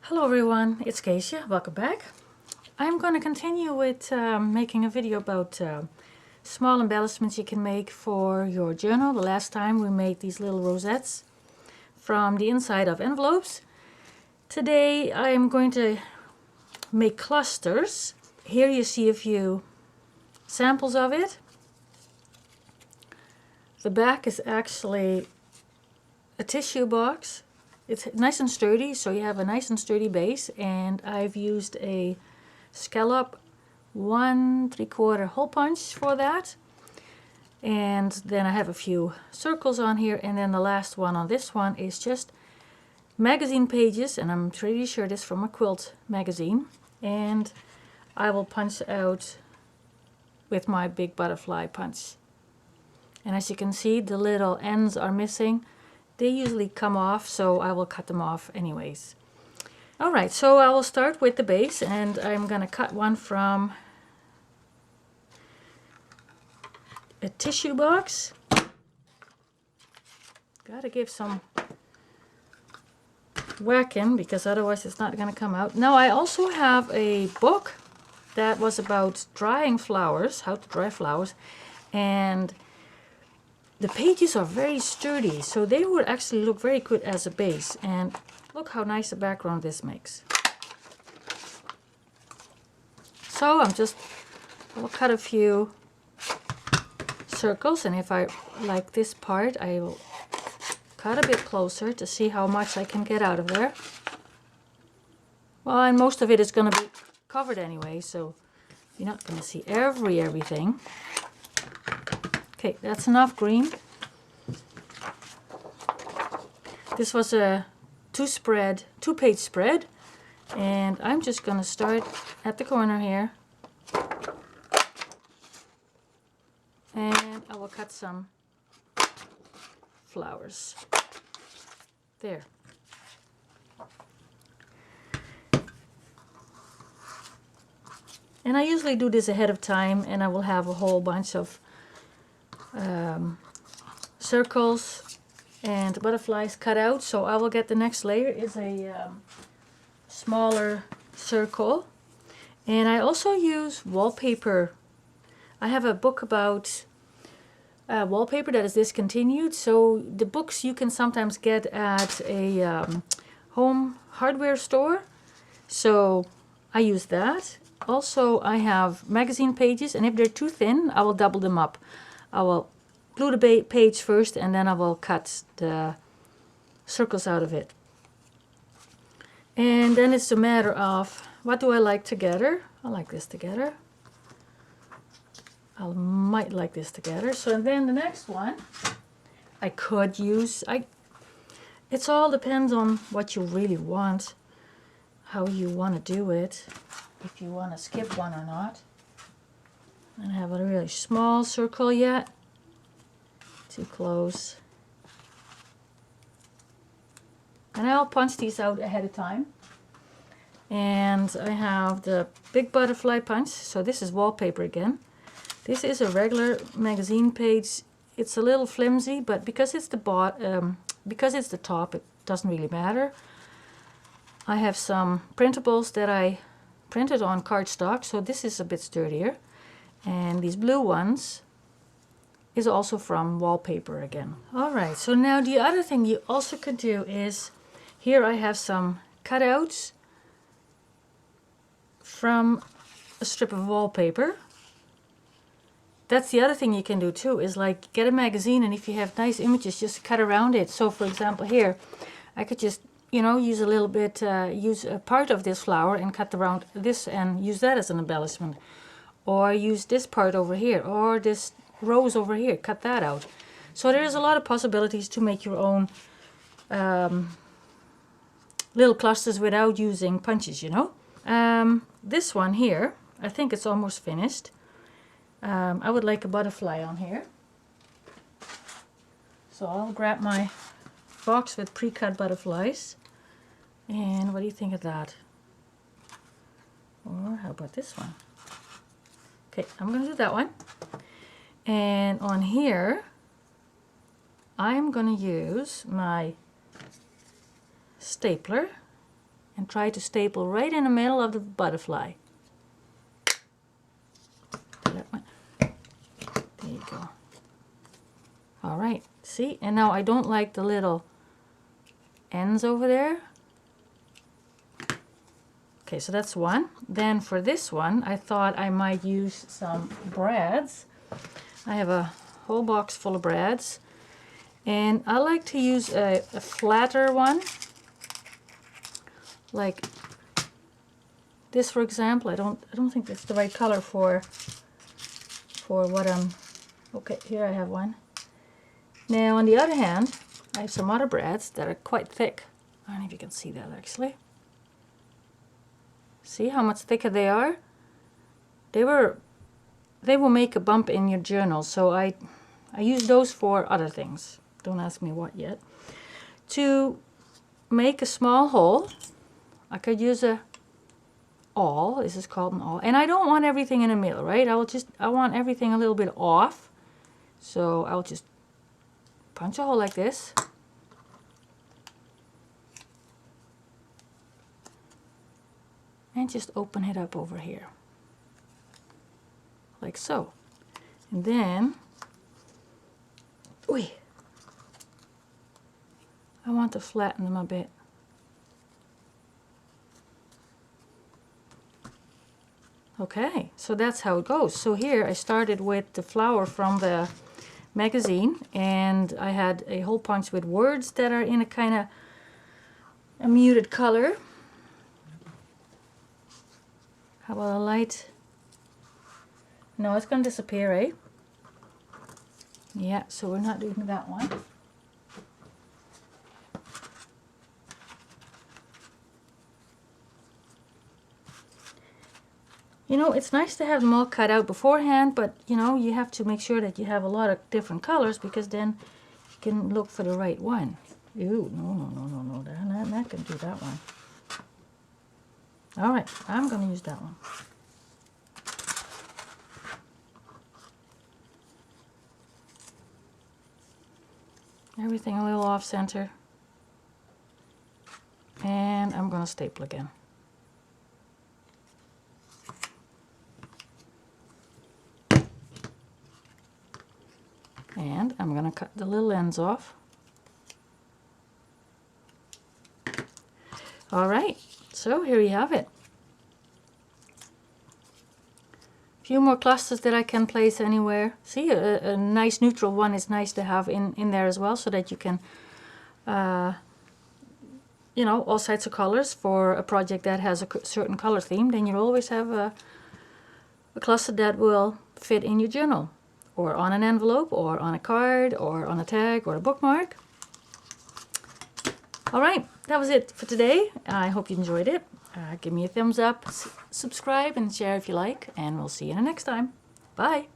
Hello everyone, it's Keesje, welcome back. I'm going to continue with making a video about small embellishments you can make for your journal. The last time we made these little rosettes from the inside of envelopes. Today I'm going to make clusters. Here you see a few samples of it. The back is actually a tissue box. It's nice and sturdy, so you have a nice and sturdy base, and I've used a scallop 1/3 hole punch for that. And then I have a few circles on here, and then the last one on this one is just magazine pages, and I'm pretty sure this is from a quilt magazine. And I will punch out with my big butterfly punch. And as you can see, the little ends are missing. They usually come off, so I will cut them off anyways. Alright, so I will start with the base, and I'm going to cut one from a tissue box. Gotta give some whacking, because otherwise it's not going to come out. Now I also have a book that was about drying flowers, how to dry flowers, and the pages are very sturdy, so they would actually look very good as a base. And look how nice a background this makes. So I'll cut a few circles, and if I like this part, I will cut a bit closer to see how much I can get out of there. Well, and most of it is going to be covered anyway, so you're not going to see everything. Okay, that's enough green. This was a two-page spread, and I'm just going to start at the corner here, and I will cut some flowers there. And I usually do this ahead of time, and I will have a whole bunch of circles and butterflies cut out. So I will get the next layer is a smaller circle, and I also use wallpaper. I have a book about wallpaper that is discontinued, so the books you can sometimes get at a home hardware store, so I use that. Also, I have magazine pages, and if they're too thin, I will double them up. I will glue the page first, and then I will cut the circles out of it. And then it's a matter of, what do I like together? I like this together. I might like this together. So then the next one, I could use, it all depends on what you really want, how you want to do it, if you want to skip one or not. And I have a really small circle yet. Too close. And I'll punch these out ahead of time. And I have the big butterfly punch. So this is wallpaper again. This is a regular magazine page. It's a little flimsy, but because it's the top, it doesn't really matter. I have some printables that I printed on cardstock, so this is a bit sturdier. And these blue ones is also from wallpaper again. Alright, so now the other thing you also could do is, here I have some cutouts from a strip of wallpaper. That's the other thing you can do too, is like get a magazine, and if you have nice images, just cut around it. So for example here, I could just, use a little bit, use a part of this flower and cut around this and use that as an embellishment. Or use this part over here, or this rose over here, cut that out. So there's a lot of possibilities to make your own little clusters without using punches, This one here, I think it's almost finished. I would like a butterfly on here. So I'll grab my box with pre-cut butterflies. And what do you think of that? Or how about this one? Okay, I'm going to do that one. And on here, I'm going to use my stapler and try to staple right in the middle of the butterfly. There you go. All right, see? And now I don't like the little ends over there. Okay, so that's one. Then for this one, I thought I might use some brads. I have a whole box full of brads, and I like to use a flatter one, like this, for example. I don't think that's the right color for what I'm. Okay, here I have one. Now on the other hand, I have some other brads that are quite thick. I don't know if you can see that actually. See how much thicker they are? They will make a bump in your journal, so I use those for other things. Don't ask me what yet. To make a small hole, I could use a awl. This is called an awl, and I don't want everything in the middle, right? I want everything a little bit off, so I'll just punch a hole like this. And just open it up over here, like so. And then, I want to flatten them a bit. Okay, so that's how it goes. So here I started with the flower from the magazine, and I had a hole punch with words that are in a kind of a muted color. How about a light? No, it's going to disappear, eh? Yeah, so we're not doing that one. You know, it's nice to have them all cut out beforehand, but you know, you have to make sure that you have a lot of different colors, because then you can look for the right one. Ew, no, I'm not going to do that one. All right, I'm going to use that one. Everything a little off center. And I'm going to staple again. And I'm going to cut the little ends off. All right, so here you have it. A few more clusters that I can place anywhere. See, a nice neutral one is nice to have in there as well, so that you can, you know, all sides of colors for a project that has a certain color theme. Then you always have a cluster that will fit in your journal, or on an envelope, or on a card, or on a tag, or a bookmark. All right, that was it for today. I hope you enjoyed it. Give me a thumbs up, subscribe, and share if you like, and we'll see you in the next time. Bye.